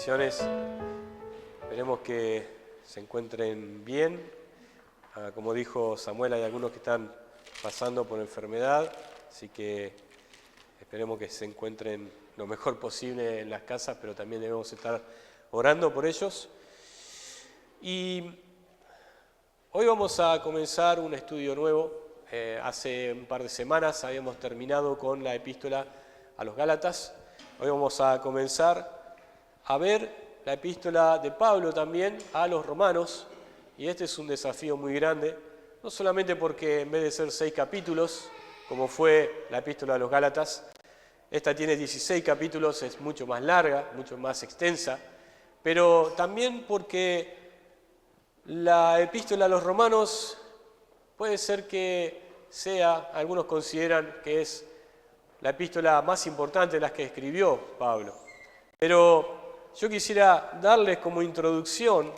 Bendiciones. Esperemos que se encuentren bien. Como dijo Samuel, hay algunos que están pasando por enfermedad, así que esperemos que se encuentren lo mejor posible en las casas, pero también debemos estar orando por ellos. Y hoy vamos a comenzar un estudio nuevo. Hace un par de semanas habíamos terminado con la epístola a los Gálatas. Hoy vamos a comenzar a ver la epístola de Pablo también a los Romanos. Y este es un desafío muy grande, no solamente porque en vez de ser 6 capítulos, como fue la epístola a los Gálatas, esta tiene 16 capítulos, es mucho más larga, mucho más extensa, pero también porque la epístola a los Romanos puede ser que sea, algunos consideran que es la epístola más importante de las que escribió Pablo. Pero yo quisiera darles como introducción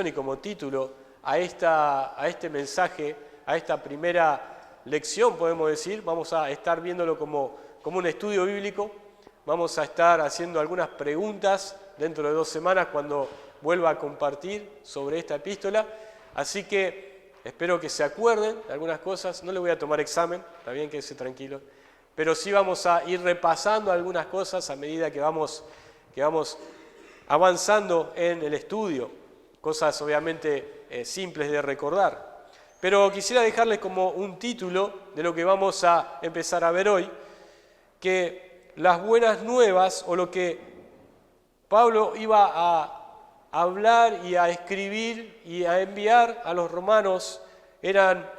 y como título a este mensaje, a esta primera lección, podemos decir. Vamos a estar viéndolo como un estudio bíblico. Vamos a estar haciendo algunas preguntas dentro de 2 semanas cuando vuelva a compartir sobre esta epístola. Así que espero que se acuerden de algunas cosas. No le voy a tomar examen, está bien, quédese tranquilo. Pero sí vamos a ir repasando algunas cosas a medida que vamos avanzando en el estudio. Cosas obviamente simples de recordar. Pero quisiera dejarles como un título de lo que vamos a empezar a ver hoy, que las buenas nuevas, o lo que Pablo iba a hablar y a escribir y a enviar a los romanos, eran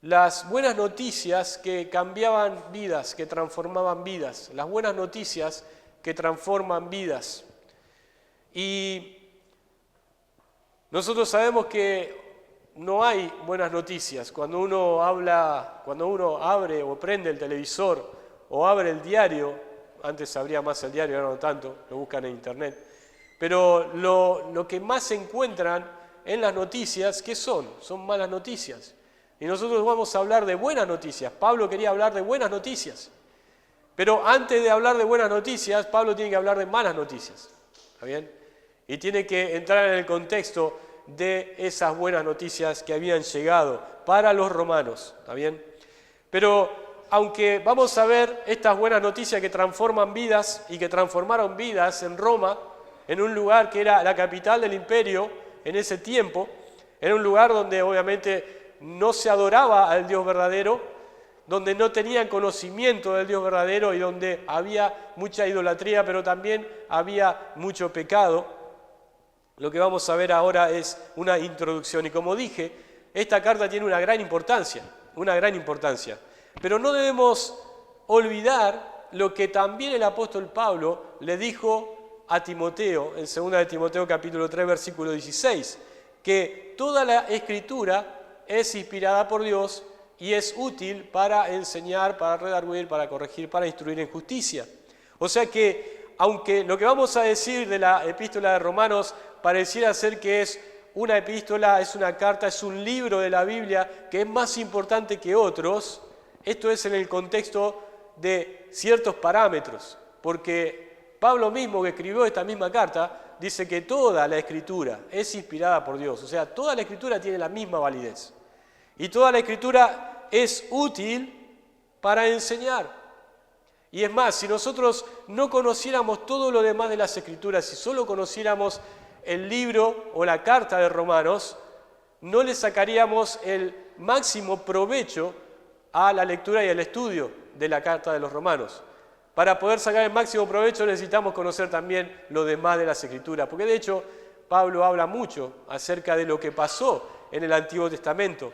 las buenas noticias que cambiaban vidas, que transformaban vidas, las buenas noticias que transforman vidas. Y nosotros sabemos que no hay buenas noticias. Cuando uno abre o prende el televisor o abre el diario, antes abría más el diario, ahora no tanto, lo buscan en internet, pero lo que más se encuentran en las noticias, ¿qué son? Son malas noticias. Y nosotros vamos a hablar de buenas noticias. Pablo quería hablar de buenas noticias. Pero antes de hablar de buenas noticias, Pablo tiene que hablar de malas noticias. ¿Está bien? Y tiene que entrar en el contexto de esas buenas noticias que habían llegado para los romanos. ¿Está bien? Pero aunque vamos a ver estas buenas noticias que transforman vidas y que transformaron vidas en Roma, en un lugar que era la capital del imperio en ese tiempo, era un lugar donde obviamente no se adoraba al Dios verdadero, donde no tenían conocimiento del Dios verdadero y donde había mucha idolatría, pero también había mucho pecado. Lo que vamos a ver ahora es una introducción. Y como dije, esta carta tiene una gran importancia. Pero no debemos olvidar lo que también el apóstol Pablo le dijo a Timoteo, en 2 de Timoteo capítulo 3, versículo 16, que toda la Escritura es inspirada por Dios y es útil para enseñar, para redarguir, para corregir, para instruir en justicia. O sea que, aunque lo que vamos a decir de la epístola de Romanos pareciera ser que es una epístola, es una carta, es un libro de la Biblia que es más importante que otros, esto es en el contexto de ciertos parámetros, porque Pablo mismo, que escribió esta misma carta, dice que toda la Escritura es inspirada por Dios, o sea, toda la Escritura tiene la misma validez. Y toda la Escritura es útil para enseñar. Y es más, si nosotros no conociéramos todo lo demás de las Escrituras, si solo conociéramos el libro o la carta de Romanos, no le sacaríamos el máximo provecho a la lectura y al estudio de la carta de los Romanos. Para poder sacar el máximo provecho necesitamos conocer también lo demás de las Escrituras, porque de hecho Pablo habla mucho acerca de lo que pasó en el Antiguo Testamento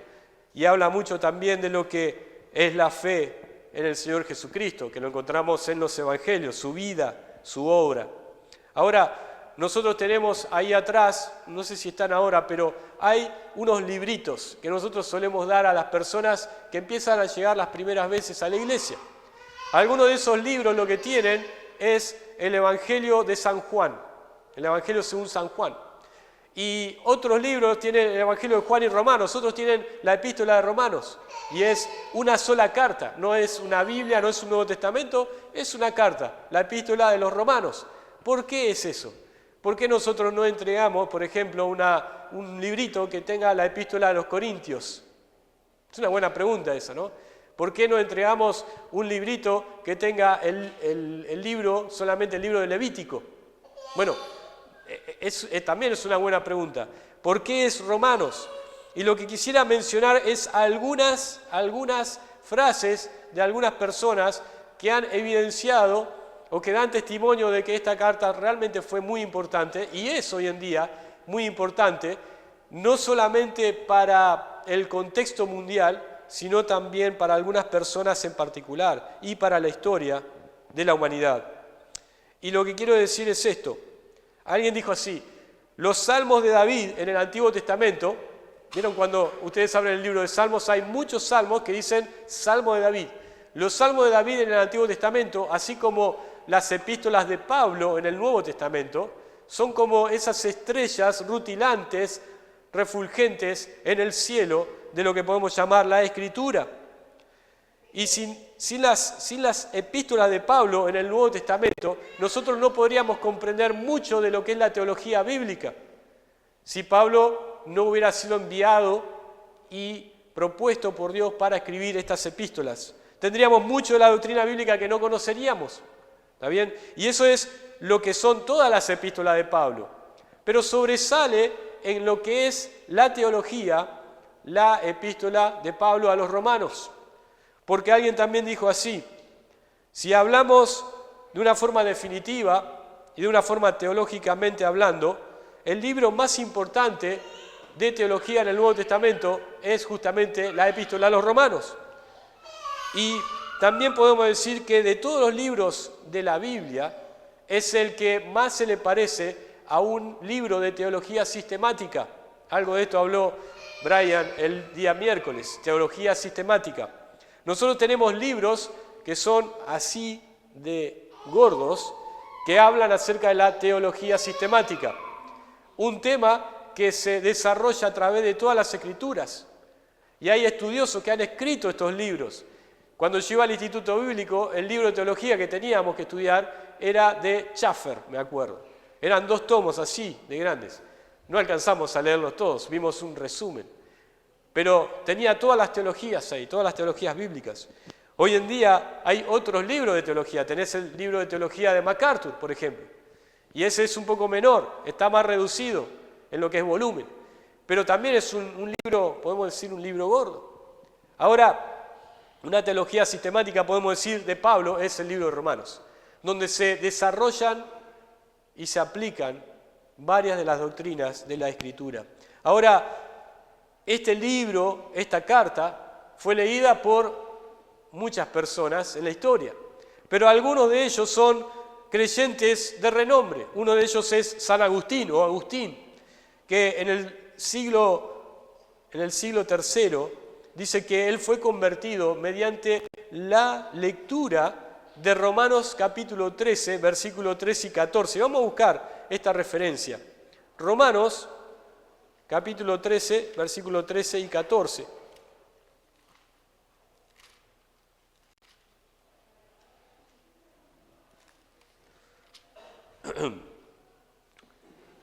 y habla mucho también de lo que es la fe en el Señor Jesucristo, que lo encontramos en los Evangelios, su vida, su obra. Ahora, nosotros tenemos ahí atrás, no sé si están ahora, pero hay unos libritos que nosotros solemos dar a las personas que empiezan a llegar las primeras veces a la iglesia. Algunos de esos libros lo que tienen es el Evangelio de San Juan, el Evangelio según San Juan. Y otros libros tienen el Evangelio de Juan y Romanos, otros tienen la Epístola de Romanos. Y es una sola carta, no es una Biblia, no es un Nuevo Testamento, es una carta, la Epístola de los Romanos. ¿Por qué es eso? ¿Por qué nosotros no entregamos, por ejemplo, un librito que tenga la epístola a los Corintios? Es una buena pregunta esa, ¿no? ¿Por qué no entregamos un librito que tenga el libro, solamente el libro de Levítico? Bueno, también es una buena pregunta. ¿Por qué es Romanos? Y lo que quisiera mencionar es algunas frases de algunas personas que han evidenciado o que dan testimonio de que esta carta realmente fue muy importante y es hoy en día muy importante, no solamente para el contexto mundial, sino también para algunas personas en particular y para la historia de la humanidad. Y lo que quiero decir es esto. Alguien dijo así: los salmos de David en el Antiguo Testamento, ¿vieron cuando ustedes abren el libro de Salmos? Hay muchos salmos que dicen Salmo de David. Los salmos de David en el Antiguo Testamento, así como las epístolas de Pablo en el Nuevo Testamento, son como esas estrellas rutilantes, refulgentes en el cielo de lo que podemos llamar la Escritura. Y sin las epístolas de Pablo en el Nuevo Testamento, nosotros no podríamos comprender mucho de lo que es la teología bíblica. Si Pablo no hubiera sido enviado y propuesto por Dios para escribir estas epístolas, tendríamos mucho de la doctrina bíblica que no conoceríamos. ¿Está bien? Y eso es lo que son todas las epístolas de Pablo. Pero sobresale en lo que es la teología la epístola de Pablo a los romanos. Porque alguien también dijo así: si hablamos de una forma definitiva y de una forma teológicamente hablando, el libro más importante de teología en el Nuevo Testamento es justamente la epístola a los romanos. Y también podemos decir que de todos los libros de la Biblia es el que más se le parece a un libro de teología sistemática. Algo de esto habló Brian el día miércoles, teología sistemática. Nosotros tenemos libros que son así de gordos, que hablan acerca de la teología sistemática. Un tema que se desarrolla a través de todas las escrituras. Y hay estudiosos que han escrito estos libros. Cuando yo iba al Instituto Bíblico, el libro de teología que teníamos que estudiar era de Schaffer, me acuerdo. Eran 2 tomos así, de grandes. No alcanzamos a leerlos todos, vimos un resumen. Pero tenía todas las teologías ahí, todas las teologías bíblicas. Hoy en día hay otros libros de teología. Tenés el libro de teología de MacArthur, por ejemplo. Y ese es un poco menor, está más reducido en lo que es volumen. Pero también es un libro, podemos decir, un libro gordo. Ahora, una teología sistemática, podemos decir, de Pablo es el libro de Romanos, donde se desarrollan y se aplican varias de las doctrinas de la Escritura. Ahora, este libro, esta carta, fue leída por muchas personas en la historia, pero algunos de ellos son creyentes de renombre. Uno de ellos es San Agustín o Agustín, que en el siglo III dice que él fue convertido mediante la lectura de Romanos capítulo 13, versículos 13 y 14. Vamos a buscar esta referencia. Romanos capítulo 13, versículos 13 y 14.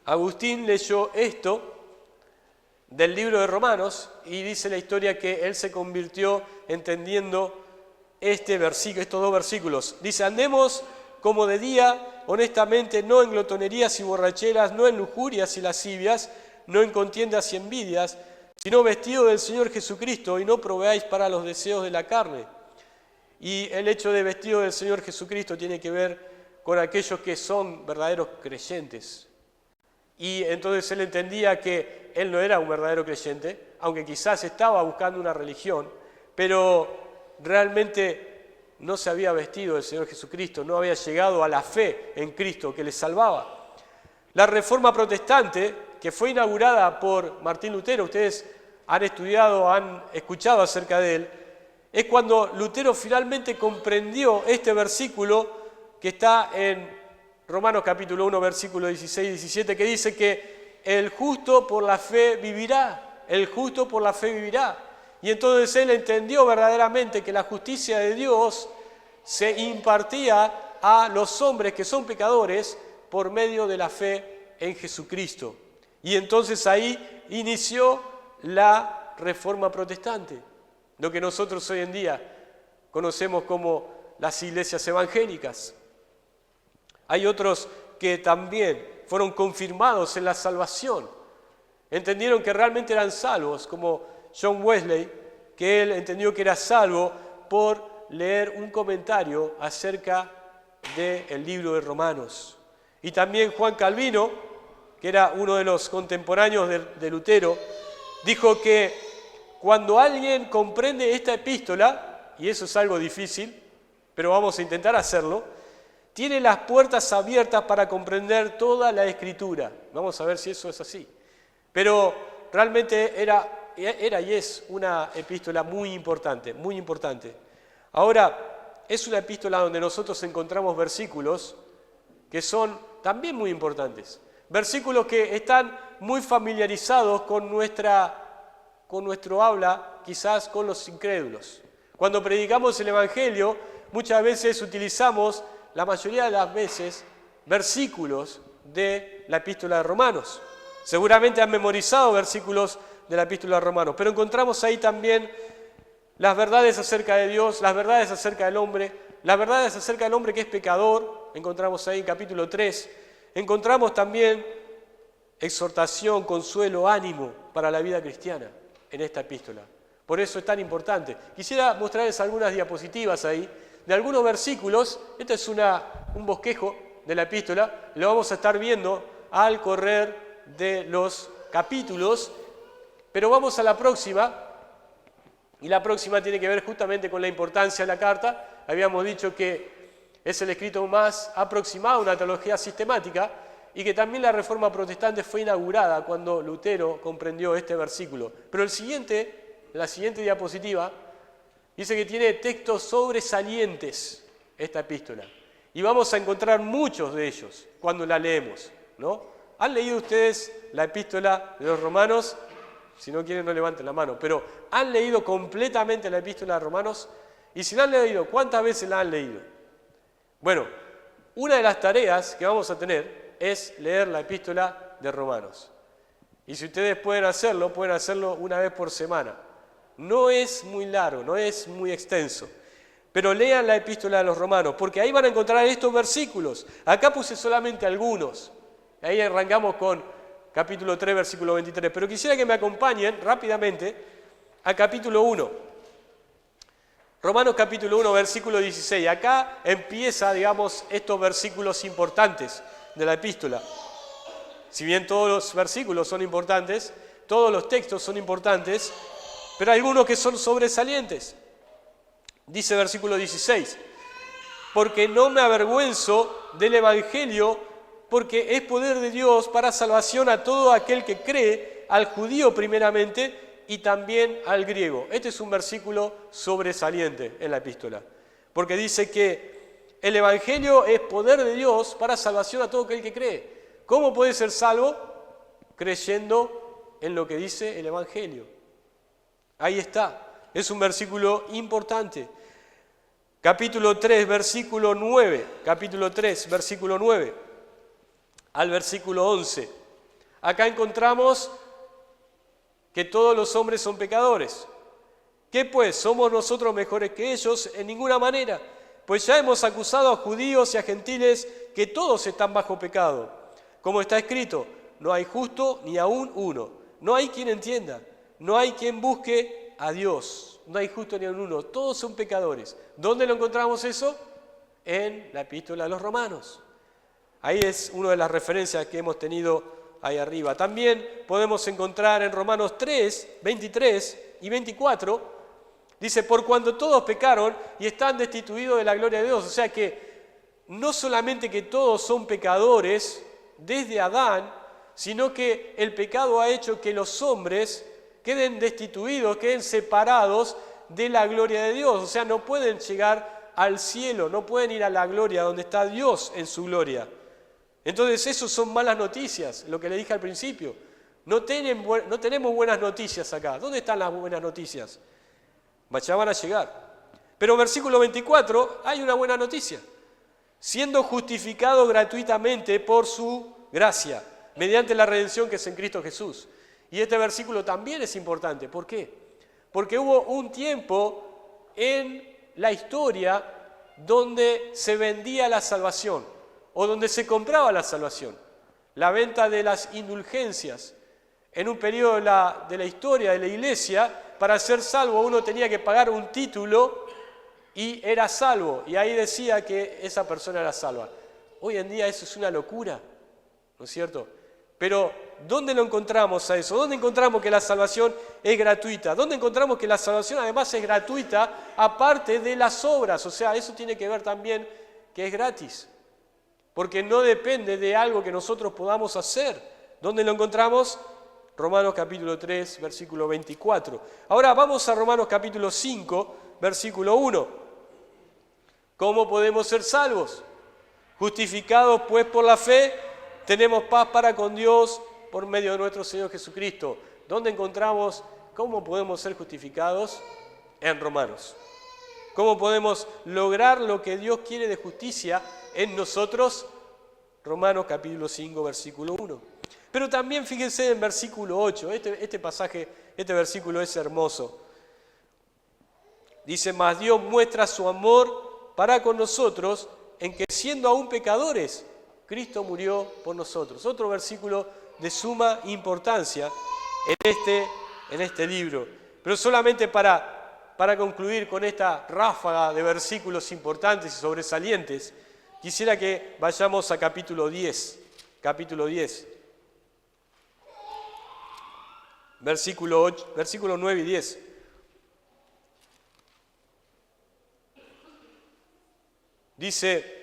Agustín leyó esto del libro de Romanos y dice la historia que él se convirtió entendiendo estos 2 versículos. Dice: andemos como de día, honestamente, no en glotonerías y borracheras, no en lujurias y lascivias, no en contiendas y envidias, sino vestido del Señor Jesucristo, y no proveáis para los deseos de la carne. Y el hecho de vestido del Señor Jesucristo tiene que ver con aquellos que son verdaderos creyentes. Y entonces él entendía que él no era un verdadero creyente, aunque quizás estaba buscando una religión, pero realmente no se había vestido del Señor Jesucristo, no había llegado a la fe en Cristo que le salvaba. La Reforma Protestante, que fue inaugurada por Martín Lutero, ustedes han estudiado, han escuchado acerca de él, es cuando Lutero finalmente comprendió este versículo que está en Romanos capítulo 1, versículo 16 y 17, que dice que el justo por la fe vivirá, el justo por la fe vivirá. Y entonces él entendió verdaderamente que la justicia de Dios se impartía a los hombres que son pecadores por medio de la fe en Jesucristo. Y entonces ahí inició la Reforma Protestante, lo que nosotros hoy en día conocemos como las iglesias evangélicas. Hay otros que también fueron confirmados en la salvación, entendieron que realmente eran salvos, como John Wesley, que él entendió que era salvo por leer un comentario acerca del libro de Romanos. Y también Juan Calvino, que era uno de los contemporáneos de Lutero, dijo que cuando alguien comprende esta epístola, y eso es algo difícil, pero vamos a intentar hacerlo, tiene las puertas abiertas para comprender toda la Escritura. Vamos a ver si eso es así. Pero realmente era y es una epístola muy importante, muy importante. Ahora, es una epístola donde nosotros encontramos versículos que son también muy importantes. Versículos que están muy familiarizados con nuestro habla, quizás con los incrédulos. Cuando predicamos el Evangelio, muchas veces utilizamos, la mayoría de las veces, versículos de la epístola de Romanos. Seguramente han memorizado versículos de la epístola de Romanos, pero encontramos ahí también las verdades acerca de Dios, las verdades acerca del hombre, las verdades acerca del hombre que es pecador, encontramos ahí en capítulo 3. Encontramos también exhortación, consuelo, ánimo para la vida cristiana en esta epístola. Por eso es tan importante. Quisiera mostrarles algunas diapositivas ahí de algunos versículos. Este es un bosquejo de la epístola. Lo vamos a estar viendo al correr de los capítulos. Pero vamos a la próxima. Y la próxima tiene que ver justamente con la importancia de la carta. Habíamos dicho que es el escrito más aproximado a una teología sistemática y que también la Reforma Protestante fue inaugurada cuando Lutero comprendió este versículo. Pero la siguiente diapositiva dice que tiene textos sobresalientes esta epístola. Y vamos a encontrar muchos de ellos cuando la leemos, ¿no? ¿Han leído ustedes la epístola de los Romanos? Si no quieren, no levanten la mano. Pero ¿han leído completamente la epístola de Romanos? Y si la han leído, ¿cuántas veces la han leído? Bueno, una de las tareas que vamos a tener es leer la epístola de Romanos. Y si ustedes pueden hacerlo una vez por semana. No es muy largo, no es muy extenso. Pero lean la epístola de los Romanos, porque ahí van a encontrar estos versículos. Acá puse solamente algunos. Ahí arrancamos con capítulo 3, versículo 23. Pero quisiera que me acompañen rápidamente a capítulo 1. Romanos capítulo 1, versículo 16. Acá empieza, estos versículos importantes de la epístola. Si bien todos los versículos son importantes, todos los textos son importantes, pero hay algunos que son sobresalientes. Dice versículo 16, porque no me avergüenzo del Evangelio, porque es poder de Dios para salvación a todo aquel que cree, al judío primeramente y también al griego. Este es un versículo sobresaliente en la epístola, porque dice que el Evangelio es poder de Dios para salvación a todo aquel que cree. ¿Cómo puede ser salvo? Creyendo en lo que dice el Evangelio. Ahí está, es un versículo importante. Capítulo 3, versículo 9, capítulo 3, versículo 9 al versículo 11. Acá encontramos que todos los hombres son pecadores. ¿Qué pues? ¿Somos nosotros mejores que ellos? En ninguna manera. Pues ya hemos acusado a judíos y a gentiles que todos están bajo pecado. Como está escrito, no hay justo ni aún uno. No hay quien entienda. No hay quien busque a Dios. No hay justo ni aún uno. Todos son pecadores. ¿Dónde lo encontramos eso? En la epístola de los Romanos. Ahí es una de las referencias que hemos tenido ahí arriba. También podemos encontrar en Romanos 3, 23 y 24, dice, por cuanto todos pecaron y están destituidos de la gloria de Dios. O sea que no solamente que todos son pecadores desde Adán, sino que el pecado ha hecho que los hombres queden destituidos, queden separados de la gloria de Dios. O sea, no pueden llegar al cielo, no pueden ir a la gloria donde está Dios en su gloria. Entonces, eso son malas noticias, lo que le dije al principio. No tenemos buenas noticias acá. ¿Dónde están las buenas noticias? Ya van a llegar. Pero versículo 24, hay una buena noticia. siendo justificado gratuitamente por su gracia, mediante la redención que es en Cristo Jesús. Y este versículo también es importante. ¿Por qué? Porque hubo un tiempo en la historia donde se vendía la salvación o donde se compraba la salvación. La venta de las indulgencias. En un periodo de la historia de la iglesia, para ser salvo uno tenía que pagar un título y era salvo. Y ahí decía que esa persona era salva. Hoy en día eso es una locura, ¿no es cierto? Pero ¿dónde lo encontramos a eso? ¿Dónde encontramos que la salvación es gratuita? ¿Dónde encontramos que la salvación además es gratuita aparte de las obras? O sea, eso tiene que ver también que es gratis, porque no depende de algo que nosotros podamos hacer. ¿Dónde lo encontramos? Romanos capítulo 3, versículo 24. Ahora vamos a Romanos capítulo 5, versículo 1. ¿Cómo podemos ser salvos? Justificados pues por la fe, tenemos paz para con Dios por medio de nuestro Señor Jesucristo. ¿Dónde encontramos cómo podemos ser justificados? En Romanos. ¿Cómo podemos lograr lo que Dios quiere de justicia en nosotros? Romanos capítulo 5, versículo 1. Pero también fíjense en versículo 8, este versículo es hermoso. Dice, mas Dios muestra su amor para con nosotros en que siendo aún pecadores, Cristo murió por nosotros. Otro versículo de suma importancia en este libro. Pero solamente para concluir con esta ráfaga de versículos importantes y sobresalientes, quisiera que vayamos a capítulo 10. Capítulo 10. Versículo 9 y 10. Dice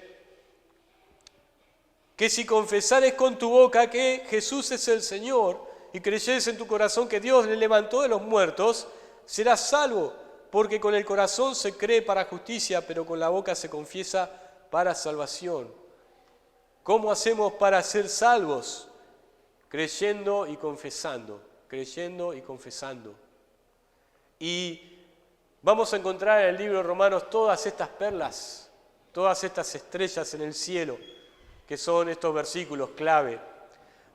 que si confesares con tu boca que Jesús es el Señor y creyeres en tu corazón que Dios le levantó de los muertos, serás salvo, porque con el corazón se cree para justicia, pero con la boca se confiesa para salvación. ¿Cómo hacemos para ser salvos? Creyendo y confesando. Creyendo y confesando. Y vamos a encontrar en el libro de Romanos todas estas perlas, todas estas estrellas en el cielo, que son estos versículos clave.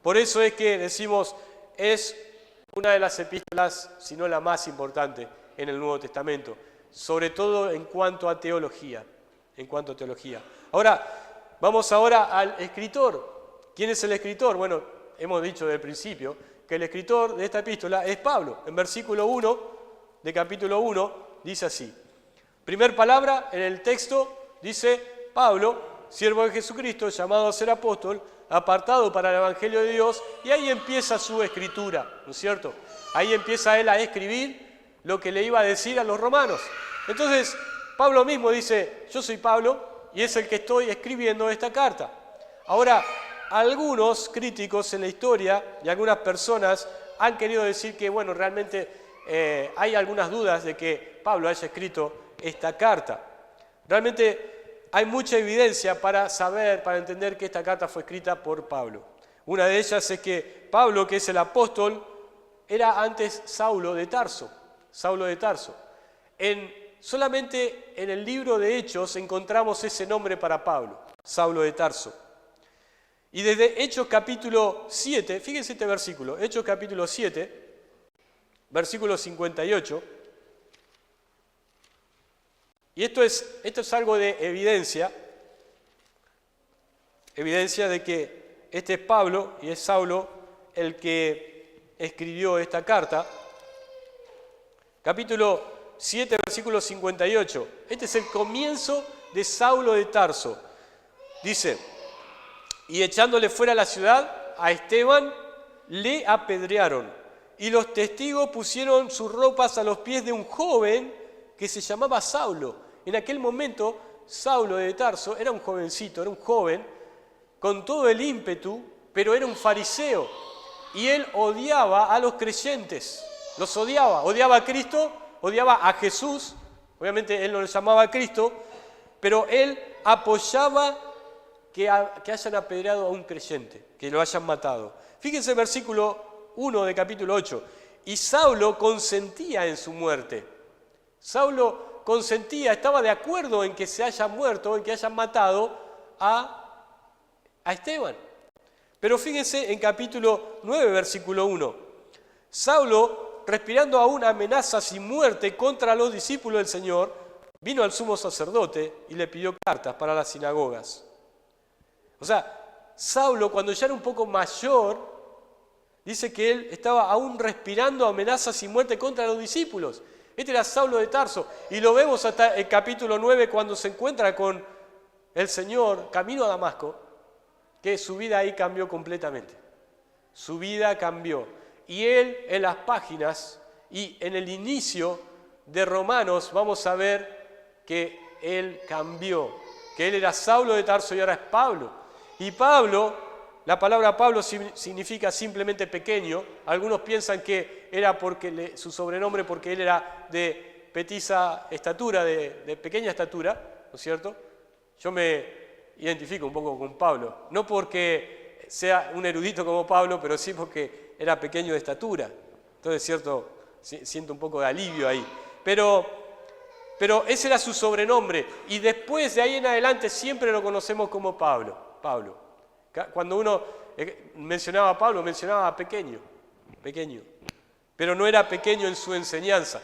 Por eso es que decimos, es una de las epístolas, si no la más importante, en el Nuevo Testamento, sobre todo en cuanto a teología. Ahora, vamos al escritor. ¿Quién es el escritor? Bueno, hemos dicho desde el principio que el escritor de esta epístola es Pablo. En versículo 1 de capítulo 1 dice así. Primer palabra en el texto dice Pablo, siervo de Jesucristo, llamado a ser apóstol, apartado para el Evangelio de Dios, y ahí empieza su escritura, ¿no es cierto? Ahí empieza él a escribir lo que le iba a decir a los romanos. Entonces, Pablo mismo dice, yo soy Pablo y es el que estoy escribiendo esta carta. Ahora, algunos críticos en la historia y algunas personas han querido decir que, bueno, realmente hay algunas dudas de que Pablo haya escrito esta carta. Realmente hay mucha evidencia para entender que esta carta fue escrita por Pablo. Una de ellas es que Pablo, que es el apóstol, era antes Saulo de Tarso. Solamente en el libro de Hechos encontramos ese nombre para Pablo, Saulo de Tarso. Y desde Hechos capítulo 7, fíjense este versículo, Hechos capítulo 7, versículo 58, y esto es algo de evidencia de que este es Pablo y es Saulo el que escribió esta carta. Capítulo 7, versículo 58. Este es el comienzo de Saulo de Tarso. Dice, y echándole fuera de la ciudad, a Esteban le apedrearon, y los testigos pusieron sus ropas a los pies de un joven que se llamaba Saulo. En aquel momento, Saulo de Tarso era un jovencito, era un joven, con todo el ímpetu, pero era un fariseo, y él odiaba a los creyentes, los odiaba a Cristo, odiaba a Jesús, obviamente él no le llamaba a Cristo, pero él apoyaba que hayan apedreado a un creyente, que lo hayan matado. Fíjense el versículo 1 de capítulo 8, y Saulo consentía en su muerte. Saulo consentía, estaba de acuerdo en que se haya muerto, en que hayan matado a Esteban. Pero fíjense en capítulo 9, versículo 1. Saulo, respirando aún amenazas y muerte contra los discípulos del Señor, vino al sumo sacerdote y le pidió cartas para las sinagogas. O sea, Saulo, cuando ya era un poco mayor, dice que él estaba aún respirando amenazas y muerte contra los discípulos. Este era Saulo de Tarso. Y lo vemos hasta el capítulo 9 cuando se encuentra con el Señor camino a Damasco, que su vida ahí cambió completamente. Su vida cambió. Y él en las páginas y en el inicio de Romanos vamos a ver que él cambió. Que él era Saulo de Tarso y ahora es Pablo. Y Pablo, la palabra Pablo significa simplemente pequeño. Algunos piensan que era porque su sobrenombre porque él era de petiza estatura, de pequeña estatura, ¿no es cierto? Yo me identifico un poco con Pablo, no porque sea un erudito como Pablo, pero sí porque era pequeño de estatura. Entonces, cierto, siento un poco de alivio ahí. Pero ese era su sobrenombre y después de ahí en adelante siempre lo conocemos como Pablo. Cuando uno mencionaba a Pablo, mencionaba a pequeño, pero no era pequeño en su enseñanza,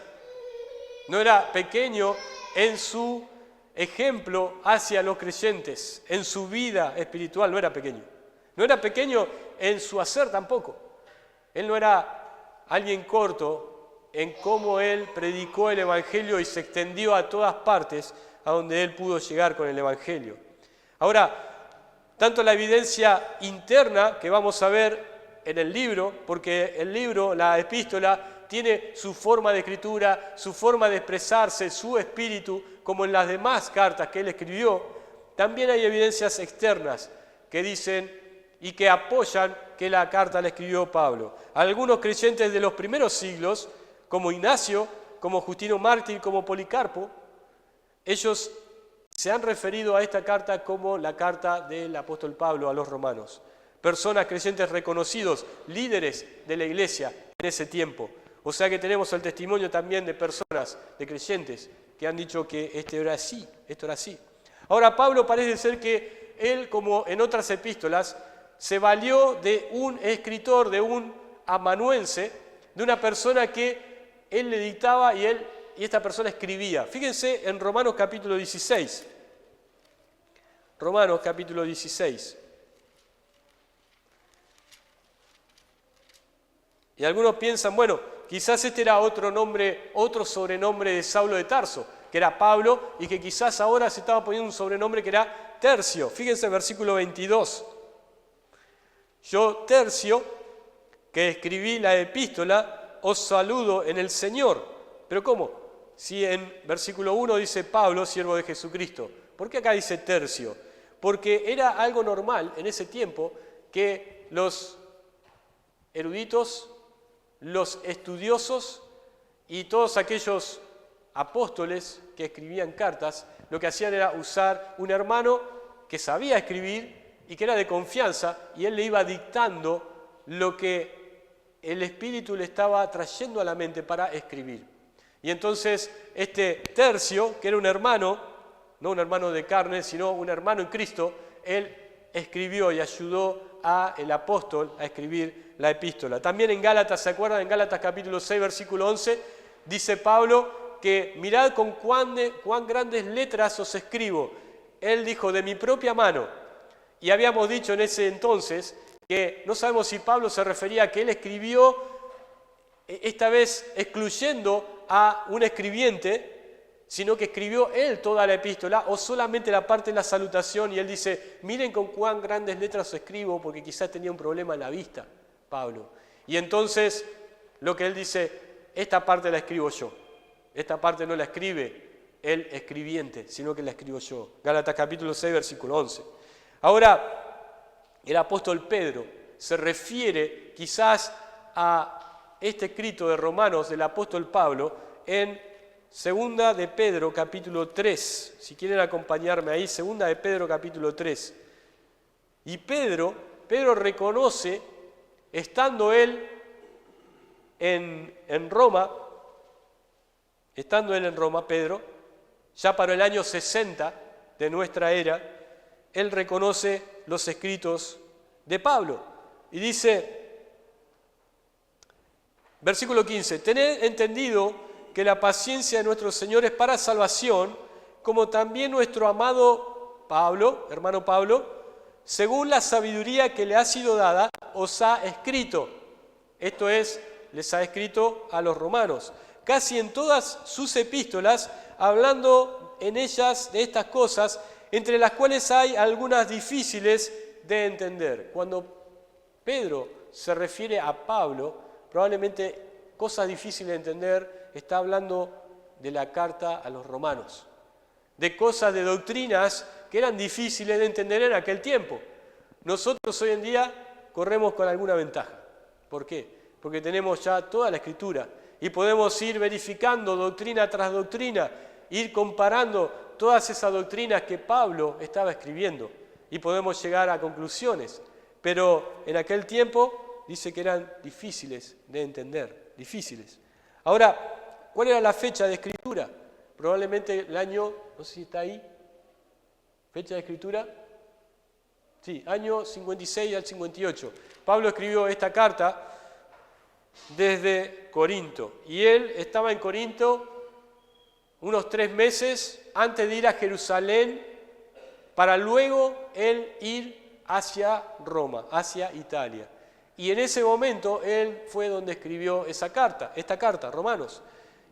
no era pequeño en su ejemplo hacia los creyentes, en su vida espiritual no era pequeño en su hacer tampoco. Él no era alguien corto en cómo él predicó el Evangelio y se extendió a todas partes a donde él pudo llegar con el Evangelio. Ahora, tanto la evidencia interna que vamos a ver en el libro, porque el libro, la epístola, tiene su forma de escritura, su forma de expresarse, su espíritu, como en las demás cartas que él escribió, también hay evidencias externas que dicen y que apoyan que la carta la escribió Pablo. Algunos creyentes de los primeros siglos, como Ignacio, como Justino Mártir, como Policarpo, ellos se han referido a esta carta como la carta del apóstol Pablo a los romanos. Personas creyentes reconocidos, líderes de la iglesia en ese tiempo. O sea que tenemos el testimonio también de personas, de creyentes, que han dicho que esto era así. Ahora, Pablo parece ser que él, como en otras epístolas, se valió de un escritor, de un amanuense, de una persona que él le dictaba y esta persona escribía. Fíjense en Romanos capítulo 16. Romanos capítulo 16. Y algunos piensan, bueno, quizás este era otro sobrenombre de Saulo de Tarso, que era Pablo, y que quizás ahora se estaba poniendo un sobrenombre que era Tercio. Fíjense en versículo 22. Yo, Tercio, que escribí la epístola, os saludo en el Señor. ¿Pero cómo? Si en versículo 1 dice Pablo, siervo de Jesucristo. ¿Por qué acá dice Tercio? Porque era algo normal en ese tiempo que los eruditos, los estudiosos y todos aquellos apóstoles que escribían cartas, lo que hacían era usar un hermano que sabía escribir y que era de confianza, y él le iba dictando lo que el Espíritu le estaba trayendo a la mente para escribir. Y entonces este Tercio, que era un hermano, no un hermano de carne, sino un hermano en Cristo, él escribió y ayudó al apóstol a escribir la epístola. También en Gálatas, ¿se acuerdan? En Gálatas capítulo 6, versículo 11, dice Pablo que mirad con cuán grandes letras os escribo. Él dijo, de mi propia mano. Y habíamos dicho en ese entonces que no sabemos si Pablo se refería a que él escribió, esta vez excluyendo a un escribiente, sino que escribió él toda la epístola, o solamente la parte de la salutación, y él dice, miren con cuán grandes letras escribo, porque quizás tenía un problema en la vista, Pablo. Y entonces, lo que él dice, esta parte la escribo yo, esta parte no la escribe el escribiente, sino que la escribo yo. Gálatas capítulo 6, versículo 11. Ahora, el apóstol Pedro se refiere quizás a este escrito de Romanos del apóstol Pablo en Segunda de Pedro, capítulo 3. Si quieren acompañarme ahí, Segunda de Pedro, capítulo 3. Y Pedro reconoce, estando él en Roma, Pedro, ya para el año 60 de nuestra era, él reconoce los escritos de Pablo. Y dice, versículo 15, tened entendido que la paciencia de nuestro Señor es para salvación, como también nuestro amado Pablo, hermano Pablo, según la sabiduría que le ha sido dada, os ha escrito. Esto es, les ha escrito a los romanos. Casi en todas sus epístolas, hablando en ellas de estas cosas, entre las cuales hay algunas difíciles de entender. Cuando Pedro se refiere a Pablo, probablemente cosas difíciles de entender, está hablando de la carta a los romanos, de cosas, de doctrinas que eran difíciles de entender en aquel tiempo. Nosotros hoy en día corremos con alguna ventaja. ¿Por qué? Porque tenemos ya toda la Escritura y podemos ir verificando doctrina tras doctrina, ir comparando todas esas doctrinas que Pablo estaba escribiendo y podemos llegar a conclusiones. Pero en aquel tiempo dice que eran difíciles de entender, difíciles. Ahora, ¿cuál era la fecha de escritura? Probablemente el año, no sé si está ahí, fecha de escritura, sí, año 56 al 58. Pablo escribió esta carta desde Corinto y él estaba en Corinto unos 3 meses antes de ir a Jerusalén para luego él ir hacia Roma, hacia Italia. Y en ese momento él fue donde escribió esta carta, Romanos.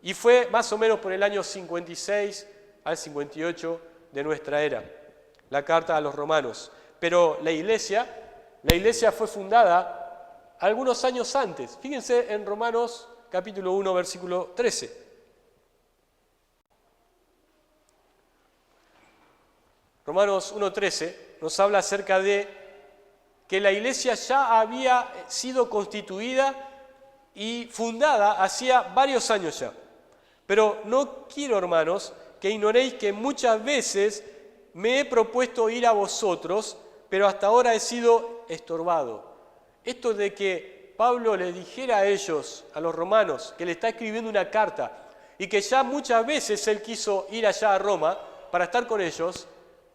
Y fue más o menos por el año 56 al 58 de nuestra era, la carta a los romanos. Pero la iglesia fue fundada algunos años antes. Fíjense en Romanos capítulo 1, versículo 13. Romanos 1:13 nos habla acerca de que la iglesia ya había sido constituida y fundada hacía varios años ya. Pero no quiero, hermanos, que ignoréis que muchas veces me he propuesto ir a vosotros, pero hasta ahora he sido estorbado. Esto de que Pablo le dijera a ellos, a los romanos, que le está escribiendo una carta y que ya muchas veces él quiso ir allá a Roma para estar con ellos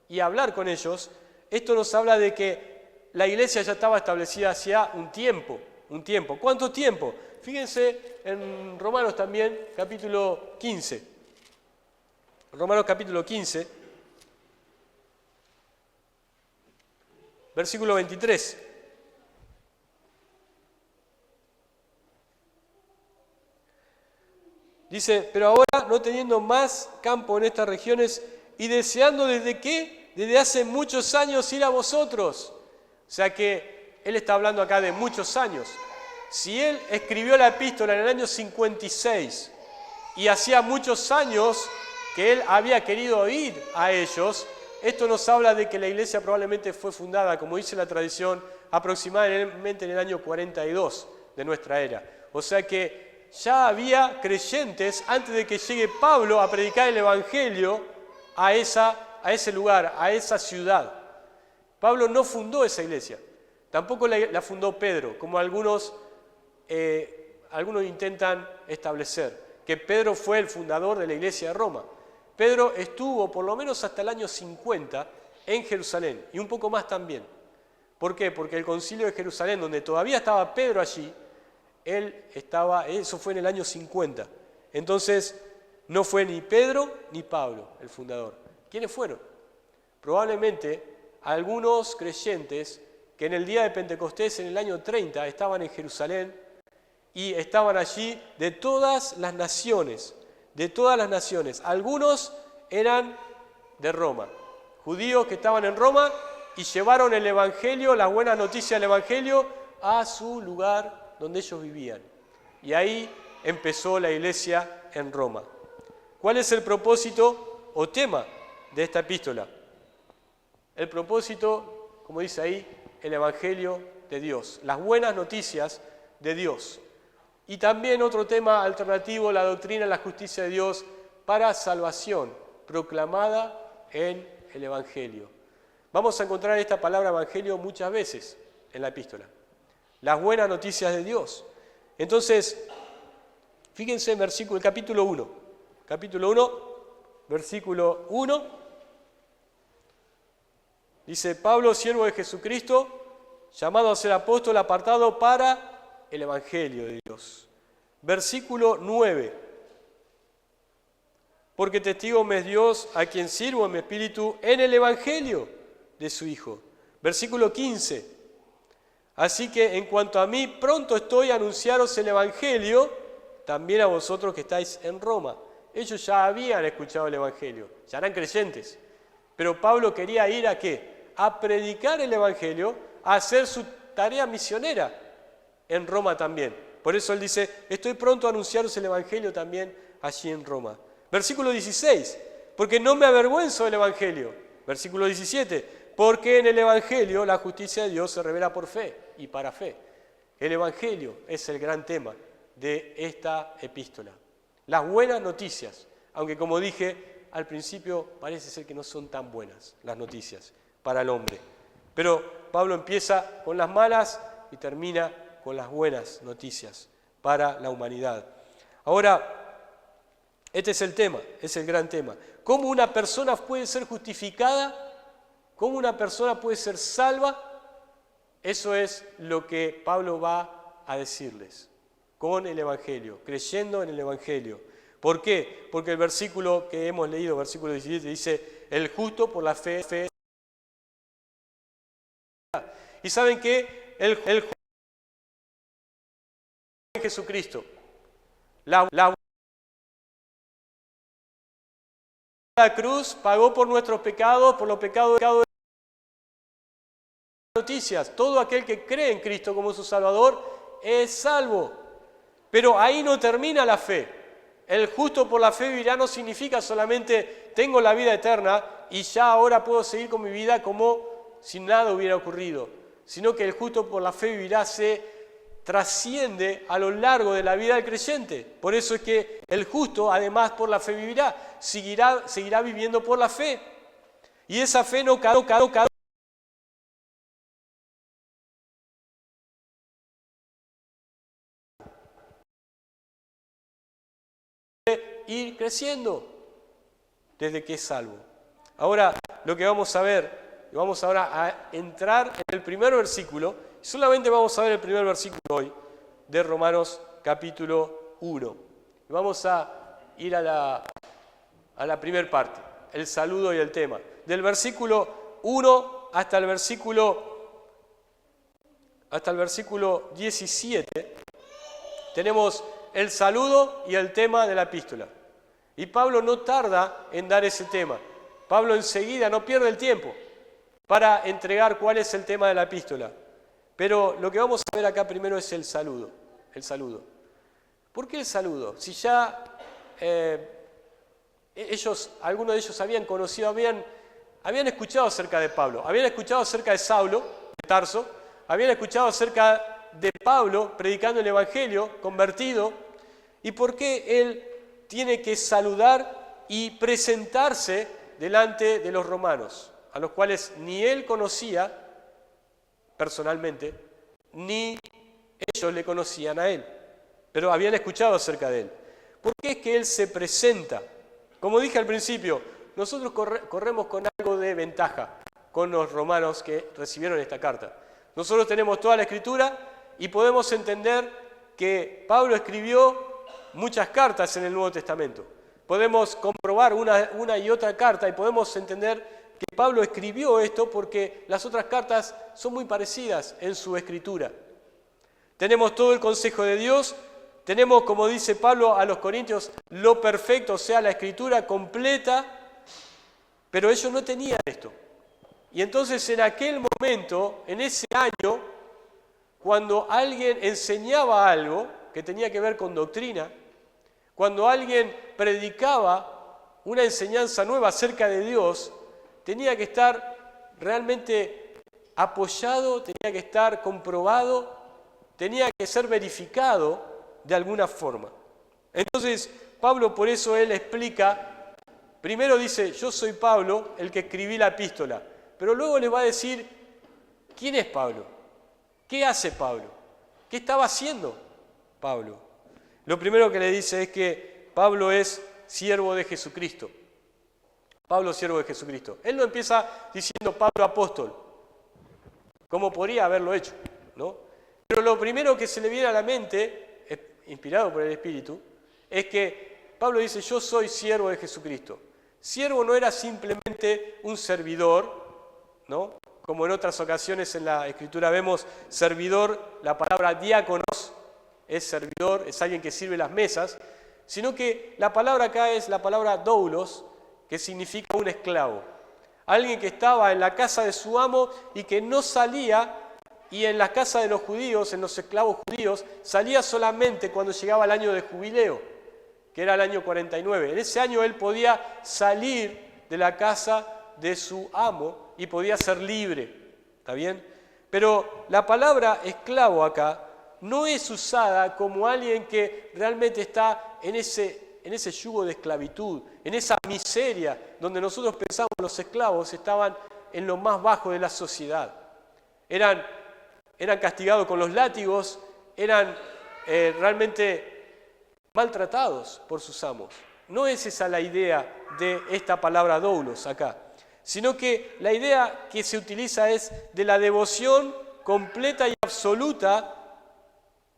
y hablar con ellos, esto nos habla de que la iglesia ya estaba establecida hacía un tiempo. ¿Cuánto tiempo? Fíjense en Romanos también, capítulo 15. Romanos capítulo 15, versículo 23. Dice, pero ahora no teniendo más campo en estas regiones y deseando desde hace muchos años ir a vosotros. O sea que él está hablando acá de muchos años. Si él escribió la epístola en el año 56 y hacía muchos años que él había querido ir a ellos, esto nos habla de que la iglesia probablemente fue fundada, como dice la tradición, aproximadamente en el año 42 de nuestra era. O sea que ya había creyentes antes de que llegue Pablo a predicar el Evangelio a ese lugar, a esa ciudad. Pablo no fundó esa iglesia, tampoco la fundó Pedro, como algunos intentan establecer, que Pedro fue el fundador de la iglesia de Roma. Pedro estuvo por lo menos hasta el año 50 en Jerusalén, y un poco más también. ¿Por qué? Porque el concilio de Jerusalén, donde todavía estaba Pedro allí, eso fue en el año 50. Entonces, no fue ni Pedro ni Pablo el fundador. ¿Quiénes fueron? Probablemente algunos creyentes que en el día de Pentecostés, en el año 30, estaban en Jerusalén y estaban allí de todas las naciones. Algunos eran de Roma, judíos que estaban en Roma y llevaron el Evangelio, la buena noticia del Evangelio, a su lugar donde ellos vivían. Y ahí empezó la iglesia en Roma. ¿Cuál es el propósito o tema de esta epístola? El propósito, como dice ahí, el Evangelio de Dios, las buenas noticias de Dios. Y también otro tema alternativo, la doctrina de la justicia de Dios para salvación, proclamada en el Evangelio. Vamos a encontrar esta palabra Evangelio muchas veces en la epístola. Las buenas noticias de Dios. Entonces, fíjense en el capítulo 1. Capítulo 1, versículo 1. Dice, Pablo, siervo de Jesucristo, llamado a ser apóstol, apartado para el Evangelio de Dios. Versículo 9. Porque testigo me es Dios, a quien sirvo en mi espíritu en el Evangelio de su Hijo. Versículo 15. Así que en cuanto a mí, pronto estoy a anunciaros el Evangelio, también a vosotros que estáis en Roma. Ellos ya habían escuchado el Evangelio, ya eran creyentes. Pero Pablo quería ir ¿a qué? A predicar el Evangelio, a hacer su tarea misionera en Roma también. Por eso él dice, estoy pronto a anunciaros el Evangelio también allí en Roma. Versículo 16, porque no me avergüenzo del Evangelio. Versículo 17, porque en el Evangelio la justicia de Dios se revela por fe y para fe. El Evangelio es el gran tema de esta epístola. Las buenas noticias, aunque como dije al principio parece ser que no son tan buenas las noticias para el hombre. Pero Pablo empieza con las malas y termina con las buenas noticias para la humanidad. Ahora, este es el tema, es el gran tema. ¿Cómo una persona puede ser justificada? ¿Cómo una persona puede ser salva? Eso es lo que Pablo va a decirles con el Evangelio, creyendo en el Evangelio. ¿Por qué? Porque el versículo que hemos leído, versículo 17, dice, el justo por la fe. ¿Y saben qué? El justo es Jesucristo. La cruz pagó por nuestros pecados, por los pecados de noticias. Todo aquel que cree en Cristo como su Salvador es salvo. Pero ahí no termina la fe. El justo por la fe vivirá no significa solamente tengo la vida eterna y ya ahora puedo seguir con mi vida como si nada hubiera ocurrido, sino que el justo por la fe vivirá se trasciende a lo largo de la vida del creyente. Por eso es que el justo, además por la fe vivirá, seguirá viviendo por la fe. Y esa fe no caduca. Ir creciendo desde que es salvo. Ahora, lo que vamos a ver, vamos ahora a entrar en el primer versículo, solamente vamos a ver el primer versículo hoy, de Romanos capítulo 1. Vamos a ir a la primera parte, el saludo y el tema. Del versículo 1 hasta el versículo 17, tenemos el saludo y el tema de la epístola. Y Pablo no tarda en dar ese tema. Pablo enseguida no pierde el tiempo para entregar cuál es el tema de la epístola. Pero lo que vamos a ver acá primero es el saludo. El saludo. ¿Por qué el saludo? Si ya algunos de ellos habían conocido, habían escuchado acerca de Pablo, habían escuchado acerca de Saulo, de Tarso, habían escuchado acerca de Pablo predicando el Evangelio, convertido, y por qué él tiene que saludar y presentarse delante de los romanos, a los cuales ni él conocía personalmente, ni ellos le conocían a él, pero habían escuchado acerca de él. ¿Por qué es que él se presenta? Como dije al principio, nosotros corremos con algo de ventaja con los romanos que recibieron esta carta. Nosotros tenemos toda la Escritura y podemos entender que Pablo escribió muchas cartas en el Nuevo Testamento. Podemos comprobar una y otra carta y podemos entender que Pablo escribió esto porque las otras cartas son muy parecidas en su escritura. Tenemos todo el consejo de Dios, tenemos, como dice Pablo a los Corintios, lo perfecto, o sea, la escritura completa, pero ellos no tenían esto. Y entonces en aquel momento, en ese año, cuando alguien enseñaba algo que tenía que ver con doctrina, cuando alguien predicaba una enseñanza nueva acerca de Dios, tenía que estar realmente apoyado, tenía que estar comprobado, tenía que ser verificado de alguna forma. Entonces, Pablo por eso él explica, primero dice, yo soy Pablo, el que escribí la epístola, pero luego les va a decir, ¿quién es Pablo? ¿Qué hace Pablo? ¿Qué estaba haciendo Pablo? Lo primero que le dice es que Pablo es siervo de Jesucristo. Pablo, siervo de Jesucristo. Él no empieza diciendo Pablo apóstol, como podría haberlo hecho, ¿no? Pero lo primero que se le viene a la mente, inspirado por el Espíritu, es que Pablo dice, yo soy siervo de Jesucristo. Siervo no era simplemente un servidor, ¿no? Como en otras ocasiones en la Escritura vemos servidor, la palabra diáconos es servidor, es alguien que sirve las mesas, sino que la palabra acá es la palabra doulos, que significa un esclavo. Alguien que estaba en la casa de su amo y que no salía, y en la casa de los judíos, en los esclavos judíos, salía solamente cuando llegaba el año de jubileo, que era el año 49. En ese año él podía salir de la casa de su amo y podía ser libre, ¿está bien? Pero la palabra esclavo acá no es usada como alguien que realmente está en ese yugo de esclavitud, en esa miseria donde nosotros pensamos los esclavos estaban en lo más bajo de la sociedad. Eran castigados con los látigos, eran realmente maltratados por sus amos. No es esa la idea de esta palabra doulos acá, sino que la idea que se utiliza es de la devoción completa y absoluta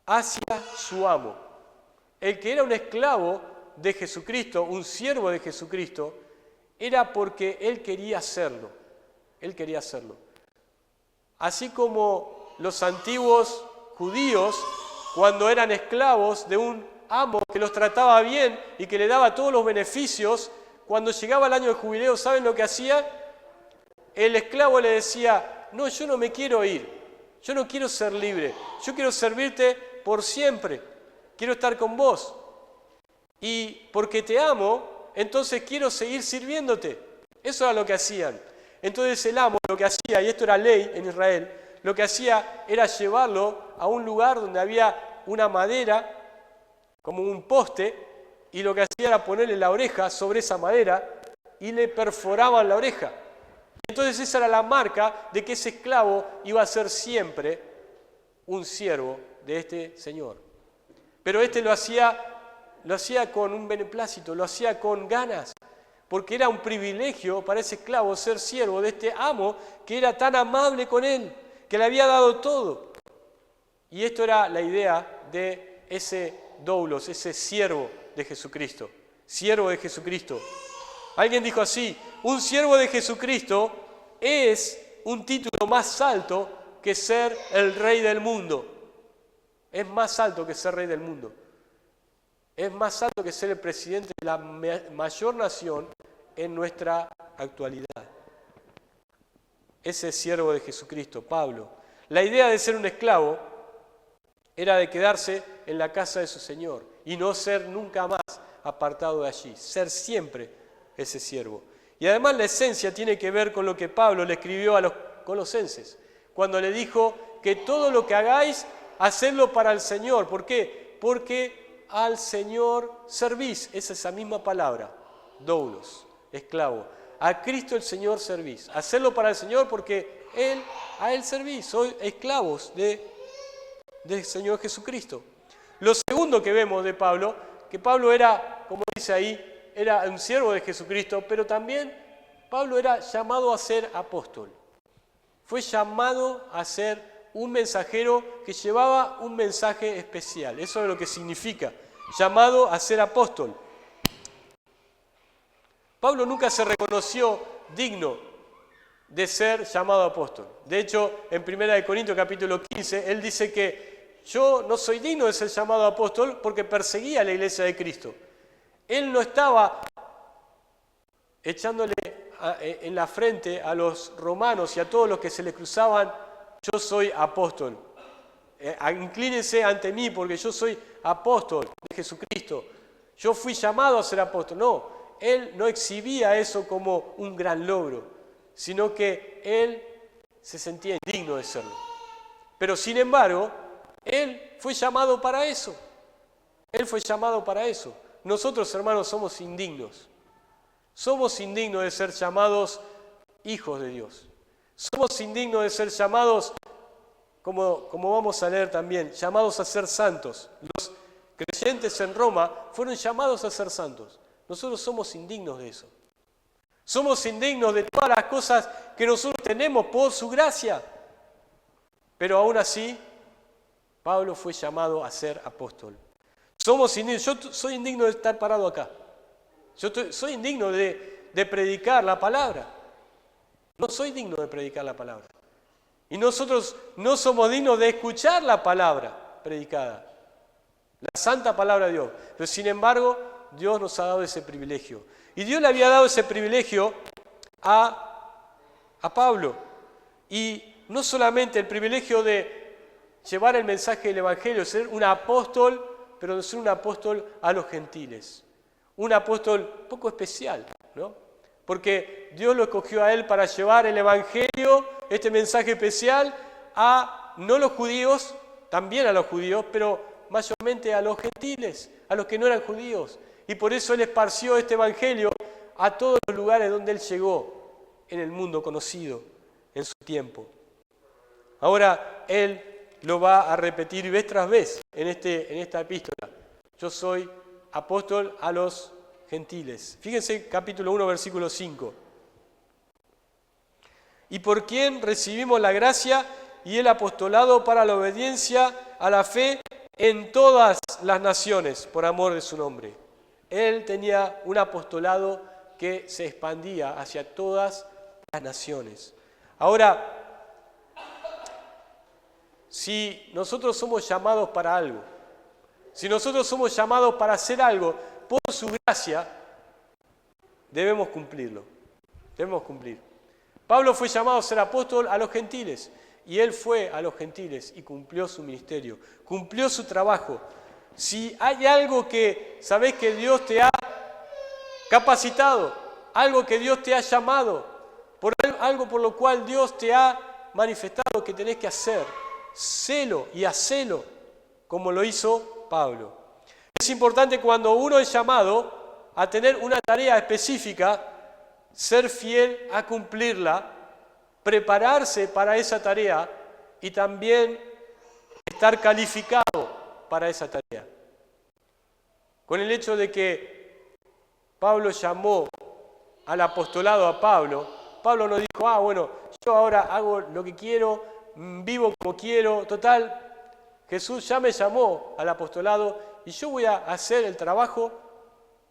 hacia su amo. El que era un esclavo de Jesucristo, un siervo de Jesucristo, era porque él quería hacerlo. Él quería hacerlo. Así como los antiguos judíos, cuando eran esclavos de un amo que los trataba bien y que le daba todos los beneficios, cuando llegaba el año de jubileo, ¿saben lo que hacía? El esclavo le decía, no, yo no me quiero ir, yo no quiero ser libre, yo quiero servirte por siempre, quiero estar con vos. Y porque te amo, entonces quiero seguir sirviéndote. Eso era lo que hacían. Entonces el amo lo que hacía, y esto era ley en Israel, lo que hacía era llevarlo a un lugar donde había una madera, como un poste, y lo que hacía era ponerle la oreja sobre esa madera y le perforaban la oreja. Entonces esa era la marca de que ese esclavo iba a ser siempre un siervo de este señor. Pero este lo hacía con un beneplácito, lo hacía con ganas, porque era un privilegio para ese esclavo ser siervo de este amo que era tan amable con él, que le había dado todo. Y esto era la idea de ese doulos, ese siervo de Jesucristo, siervo de Jesucristo. Alguien dijo así, un siervo de Jesucristo es un título más alto que ser el rey del mundo. Es más alto que ser rey del mundo. Es más alto que ser el presidente de la mayor nación en nuestra actualidad. Ese siervo de Jesucristo, Pablo. La idea de ser un esclavo era de quedarse en la casa de su Señor y no ser nunca más apartado de allí, ser siempre ese siervo. Y además la esencia tiene que ver con lo que Pablo le escribió a los colosenses, cuando le dijo que todo lo que hagáis, hacedlo para el Señor. ¿Por qué? Porque al Señor servís, es esa misma palabra, doulos, esclavo. A Cristo el Señor servís. Hacerlo para el Señor porque a Él servís. Soy esclavos del Señor Jesucristo. Lo segundo que vemos de Pablo, que Pablo era, como dice ahí, era un siervo de Jesucristo, pero también Pablo era llamado a ser apóstol. Fue llamado a ser un mensajero que llevaba un mensaje especial. Eso es lo que significa, llamado a ser apóstol. Pablo nunca se reconoció digno de ser llamado apóstol. De hecho, en 1 Corintios capítulo 15, él dice que yo no soy digno de ser llamado apóstol porque perseguía a la iglesia de Cristo. Él no estaba echándole en la frente a los romanos y a todos los que se les cruzaban, yo soy apóstol. Inclínense ante mí porque yo soy apóstol de Jesucristo. Yo fui llamado a ser apóstol. No, él no exhibía eso como un gran logro, sino que él se sentía indigno de serlo. Pero sin embargo, él fue llamado para eso. Él fue llamado para eso. Nosotros, hermanos, somos indignos. Somos indignos de ser llamados hijos de Dios. Somos indignos de ser llamados, como vamos a leer también, llamados a ser santos. Los creyentes en Roma fueron llamados a ser santos. Nosotros somos indignos de eso. Somos indignos de todas las cosas que nosotros tenemos por su gracia. Pero aún así, Pablo fue llamado a ser apóstol. Somos indignos. Yo soy indigno de estar parado acá. Soy indigno de predicar la palabra. No soy digno de predicar la palabra. Y nosotros no somos dignos de escuchar la palabra predicada. La santa palabra de Dios. Pero sin embargo, Dios nos ha dado ese privilegio. Y Dios le había dado ese privilegio a Pablo. Y no solamente el privilegio de llevar el mensaje del Evangelio, ser un apóstol, pero de ser un apóstol a los gentiles. Un apóstol poco especial, ¿no? Porque Dios lo escogió a él para llevar el Evangelio, este mensaje especial, a no los judíos, también a los judíos, pero mayormente a los gentiles, a los que no eran judíos. Y por eso él esparció este Evangelio a todos los lugares donde él llegó en el mundo conocido en su tiempo. Ahora él lo va a repetir vez tras vez en esta epístola. Yo soy apóstol a los gentiles. Fíjense capítulo 1, versículo 5. Y por quien recibimos la gracia y el apostolado para la obediencia a la fe en todas las naciones, por amor de su nombre. Él tenía un apostolado que se expandía hacia todas las naciones. Ahora, si nosotros somos llamados para algo, si nosotros somos llamados para hacer algo por su gracia, debemos cumplirlo. Debemos cumplir. Pablo fue llamado a ser apóstol a los gentiles, y él fue a los gentiles y cumplió su ministerio, cumplió su trabajo. Si hay algo que sabés que Dios te ha capacitado, algo que Dios te ha llamado, algo por lo cual Dios te ha manifestado que tenés que hacer, sélo y hacelo, como lo hizo Pablo. Es importante cuando uno es llamado a tener una tarea específica, ser fiel a cumplirla, prepararse para esa tarea y también estar calificado para esa tarea. Con el hecho de que Pablo llamó al apostolado a Pablo, Pablo no dijo, bueno, yo ahora hago lo que quiero, vivo como quiero, total, Jesús ya me llamó al apostolado y yo voy a hacer el trabajo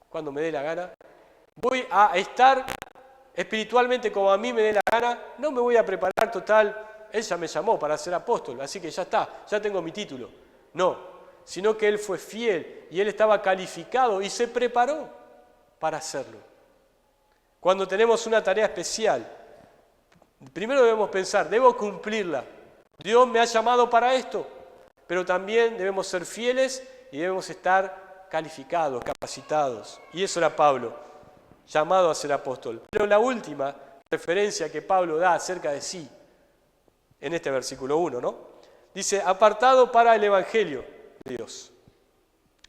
cuando me dé la gana, voy a estar espiritualmente como a mí me dé la gana, no me voy a preparar, total, él ya me llamó para ser apóstol, así que ya está, ya tengo mi título. No, sino que él fue fiel y él estaba calificado y se preparó para hacerlo. Cuando tenemos una tarea especial, primero debemos pensar, debo cumplirla. Dios me ha llamado para esto, pero también debemos ser fieles y debemos estar calificados, capacitados. Y eso era Pablo, llamado a ser apóstol. Pero la última referencia que Pablo da acerca de sí, en este versículo 1, ¿no? Dice, apartado para el Evangelio de Dios.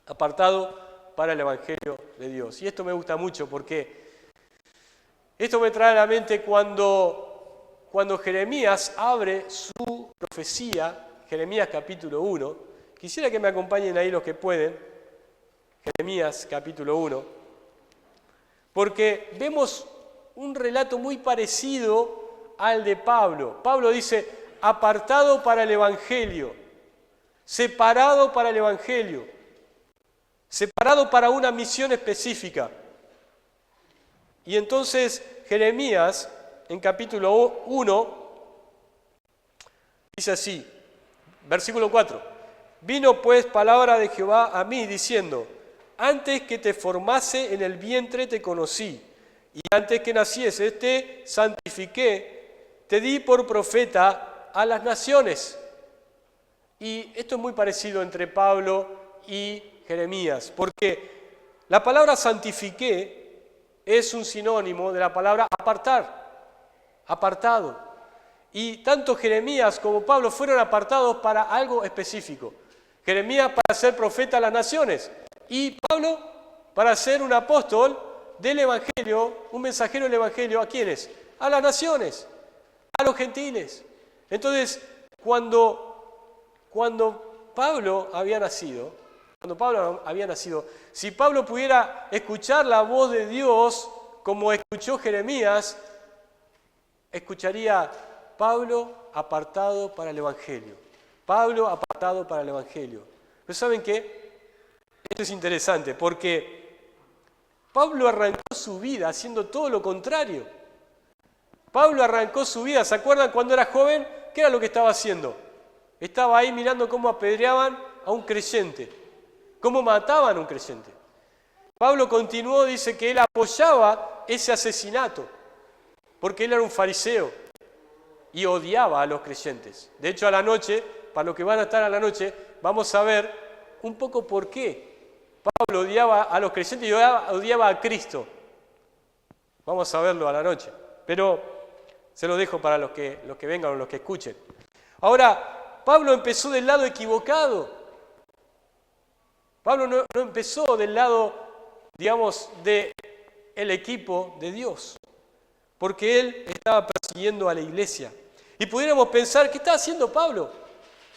Apartado para el Evangelio de Dios. Y esto me gusta mucho porque esto me trae a la mente cuando Jeremías abre su profecía, Jeremías capítulo 1. Quisiera que me acompañen ahí los que pueden. Jeremías capítulo 1. Porque vemos un relato muy parecido al de Pablo. Pablo dice, apartado para el Evangelio, separado para el Evangelio, separado para una misión específica. Y entonces Jeremías, en capítulo 1, dice así, versículo 4, vino pues palabra de Jehová a mí diciendo, antes que te formase en el vientre te conocí, y antes que naciese te santifiqué, te di por profeta a las naciones. Y esto es muy parecido entre Pablo y Jeremías, porque la palabra santifiqué es un sinónimo de la palabra apartar, apartado. Y tanto Jeremías como Pablo fueron apartados para algo específico. Jeremías para ser profeta a las naciones y Pablo para ser un apóstol del Evangelio, un mensajero del Evangelio, ¿a quiénes? A las naciones, a los gentiles. Entonces, cuando Pablo había nacido, si Pablo pudiera escuchar la voz de Dios como escuchó Jeremías, escucharía Pablo apartado para el Evangelio. Pablo apartado para el Evangelio. Pero ¿saben qué? Esto es interesante porque Pablo arrancó su vida haciendo todo lo contrario. Pablo arrancó su vida, ¿se acuerdan cuando era joven? ¿Qué era lo que estaba haciendo? Estaba ahí mirando cómo apedreaban a un creyente, cómo mataban a un creyente. Pablo continuó, dice que él apoyaba ese asesinato, porque él era un fariseo y odiaba a los creyentes. De hecho, a la noche, para los que van a estar a la noche, vamos a ver un poco por qué Pablo odiaba a los creyentes y odiaba a Cristo. Vamos a verlo a la noche, pero se lo dejo para los que vengan o los que escuchen. Ahora, Pablo empezó del lado equivocado. Pablo no empezó del lado, digamos, del equipo de Dios, porque él estaba persiguiendo a la iglesia. Y pudiéramos pensar, ¿qué está haciendo Pablo?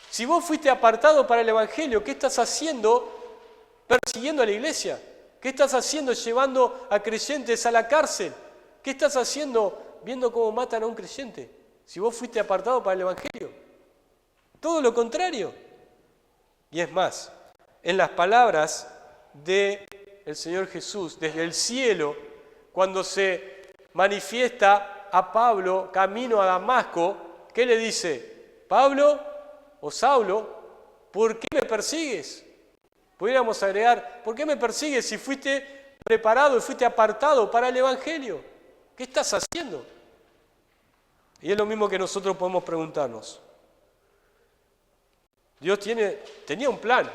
Si vos fuiste apartado para el Evangelio, ¿qué estás haciendo persiguiendo a la iglesia? ¿Qué estás haciendo llevando a creyentes a la cárcel? ¿Qué estás haciendo viendo cómo matan a un creyente? Si vos fuiste apartado para el Evangelio. Todo lo contrario. Y es más, en las palabras del Señor Jesús, desde el cielo, cuando se manifiesta a Pablo camino a Damasco, ¿qué le dice? Pablo o Saulo, ¿por qué me persigues? Pudiéramos agregar, ¿por qué me persigues si fuiste preparado y fuiste apartado para el Evangelio? ¿Qué estás haciendo? Y es lo mismo que nosotros podemos preguntarnos. Dios tenía un plan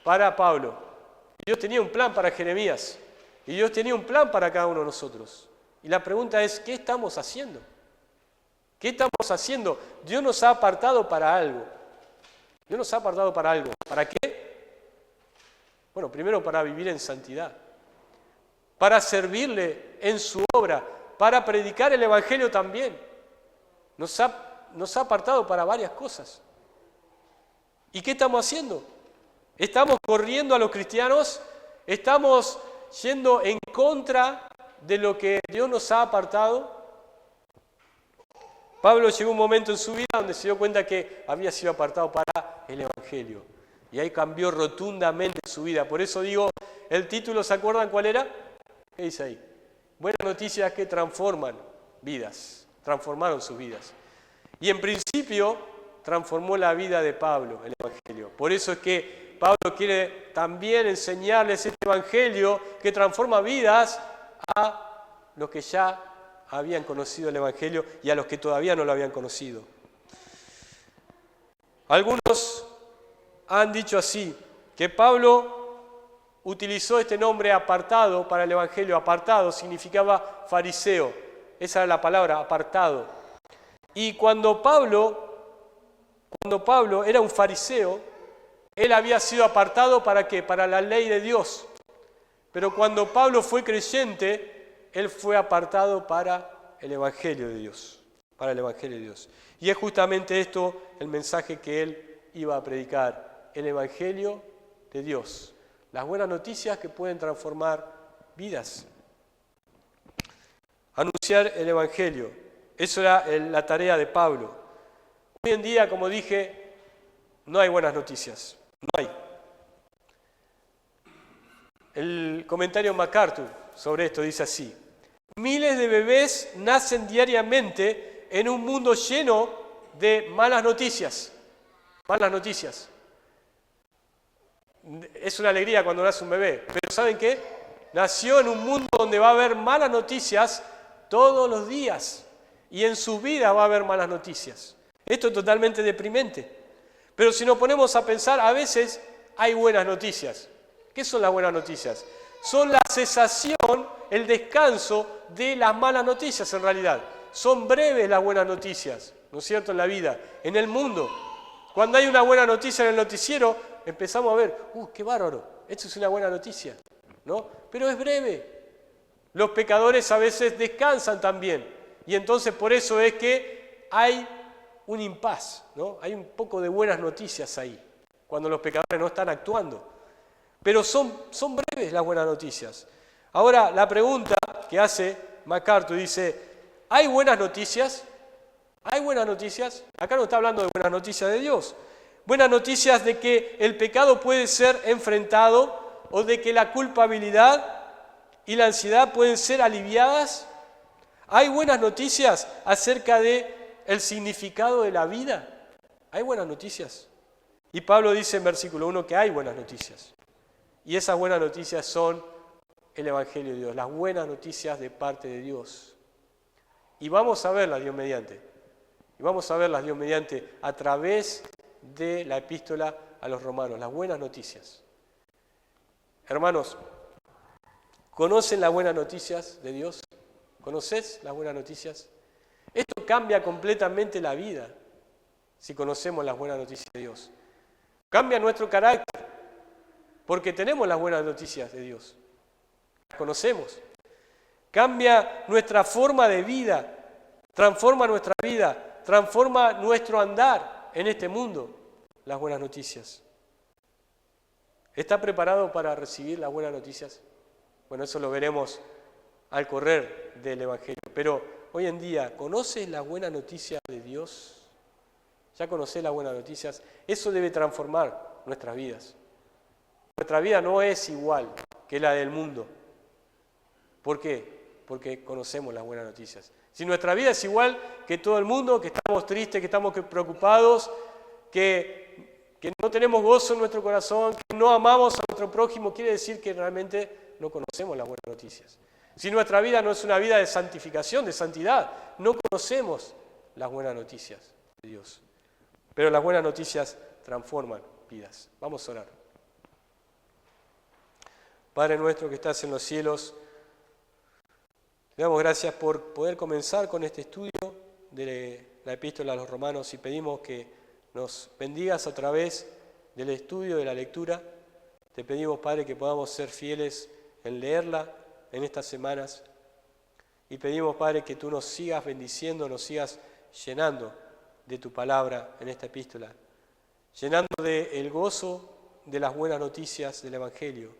para Pablo, Dios tenía un plan para Jeremías, y Dios tenía un plan para cada uno de nosotros. Y la pregunta es, ¿qué estamos haciendo? ¿Qué estamos haciendo? Dios nos ha apartado para algo. Dios nos ha apartado para algo. ¿Para qué? Bueno, primero para vivir en santidad, para servirle en su obra, para predicar el Evangelio también. Nos ha apartado para varias cosas. ¿Y qué estamos haciendo? ¿Estamos corriendo a los cristianos? ¿Estamos yendo en contra de lo que Dios nos ha apartado? Pablo llegó un momento en su vida donde se dio cuenta que había sido apartado para el Evangelio. Y ahí cambió rotundamente su vida. Por eso digo, el título, ¿se acuerdan cuál era? ¿Qué dice ahí? Buenas noticias que transforman vidas, transformaron sus vidas. Y en principio transformó la vida de Pablo, el Evangelio. Por eso es que Pablo quiere también enseñarles este Evangelio que transforma vidas a los que ya habían conocido el Evangelio y a los que todavía no lo habían conocido. Algunos han dicho así, que Pablo utilizó este nombre apartado para el Evangelio. Apartado significaba fariseo, esa era la palabra, apartado. Y cuando Pablo era un fariseo, él había sido apartado ¿para qué? Para la ley de Dios. Pero cuando Pablo fue creyente, él fue apartado para el Evangelio de Dios. Para el Evangelio de Dios. Y es justamente esto el mensaje que él iba a predicar. El Evangelio de Dios. Las buenas noticias que pueden transformar vidas. Anunciar el Evangelio. Eso era la tarea de Pablo. Hoy en día, como dije, no hay buenas noticias. No hay. El comentario MacArthur sobre esto dice así. Miles de bebés nacen diariamente en un mundo lleno de malas noticias. Malas noticias. Es una alegría cuando nace un bebé, pero ¿saben qué? Nació en un mundo donde va a haber malas noticias todos los días. Y en su vida va a haber malas noticias. Esto es totalmente deprimente. Pero si nos ponemos a pensar, a veces hay buenas noticias. ¿Qué son las buenas noticias? Son la cesación, el descanso de las malas noticias en realidad. Son breves las buenas noticias, ¿no es cierto?, en la vida, en el mundo. Cuando hay una buena noticia en el noticiero, empezamos a ver, qué bárbaro, esto es una buena noticia, ¿no? Pero es breve. Los pecadores a veces descansan también. Y entonces por eso es que hay un impas, ¿no? Hay un poco de buenas noticias ahí, cuando los pecadores no están actuando. Pero son breves las buenas noticias. Ahora, la pregunta que hace MacArthur dice, ¿hay buenas noticias? ¿Hay buenas noticias? Acá no está hablando de buenas noticias de Dios. Buenas noticias de que el pecado puede ser enfrentado o de que la culpabilidad y la ansiedad pueden ser aliviadas. ¿Hay buenas noticias acerca del significado de la vida? ¿Hay buenas noticias? Y Pablo dice en versículo 1 que hay buenas noticias. Y esas buenas noticias son el Evangelio de Dios, las buenas noticias de parte de Dios. Y vamos a verlas, Dios mediante. Y vamos a verlas, Dios mediante, a través de la epístola a los romanos, las buenas noticias. Hermanos, ¿conocen las buenas noticias de Dios? ¿Conoces las buenas noticias? Esto cambia completamente la vida si conocemos las buenas noticias de Dios. Cambia nuestro carácter porque tenemos las buenas noticias de Dios. Las conocemos. Cambia nuestra forma de vida, transforma nuestra vida, transforma nuestro andar en este mundo, las buenas noticias. ¿Está preparado para recibir las buenas noticias? Bueno, eso lo veremos al correr del Evangelio. Pero hoy en día, ¿conoces las buenas noticias de Dios? ¿Ya conocés las buenas noticias? Eso debe transformar nuestras vidas. Nuestra vida no es igual que la del mundo. ¿Por qué? Porque conocemos las buenas noticias. Si nuestra vida es igual que todo el mundo, que estamos tristes, que estamos preocupados, que no tenemos gozo en nuestro corazón, que no amamos a nuestro prójimo, quiere decir que realmente no conocemos las buenas noticias. Si nuestra vida no es una vida de santificación, de santidad, no conocemos las buenas noticias de Dios. Pero las buenas noticias transforman vidas. Vamos a orar. Padre nuestro que estás en los cielos, te damos gracias por poder comenzar con este estudio de la epístola a los romanos y pedimos que nos bendigas a través del estudio de la lectura. Te pedimos, Padre, que podamos ser fieles en leerla en estas semanas y pedimos, Padre, que tú nos sigas bendiciendo, nos sigas llenando de tu palabra en esta epístola, llenando del gozo de las buenas noticias del Evangelio.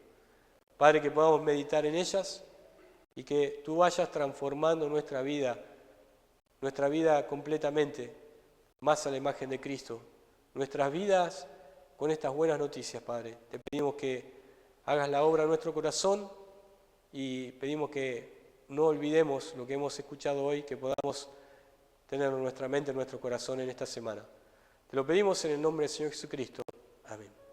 Padre, que podamos meditar en ellas y que tú vayas transformando nuestra vida completamente más a la imagen de Cristo. Nuestras vidas con estas buenas noticias, Padre. Te pedimos que hagas la obra en nuestro corazón y pedimos que no olvidemos lo que hemos escuchado hoy, que podamos tenerlo en nuestra mente, en nuestro corazón en esta semana. Te lo pedimos en el nombre del Señor Jesucristo. Amén.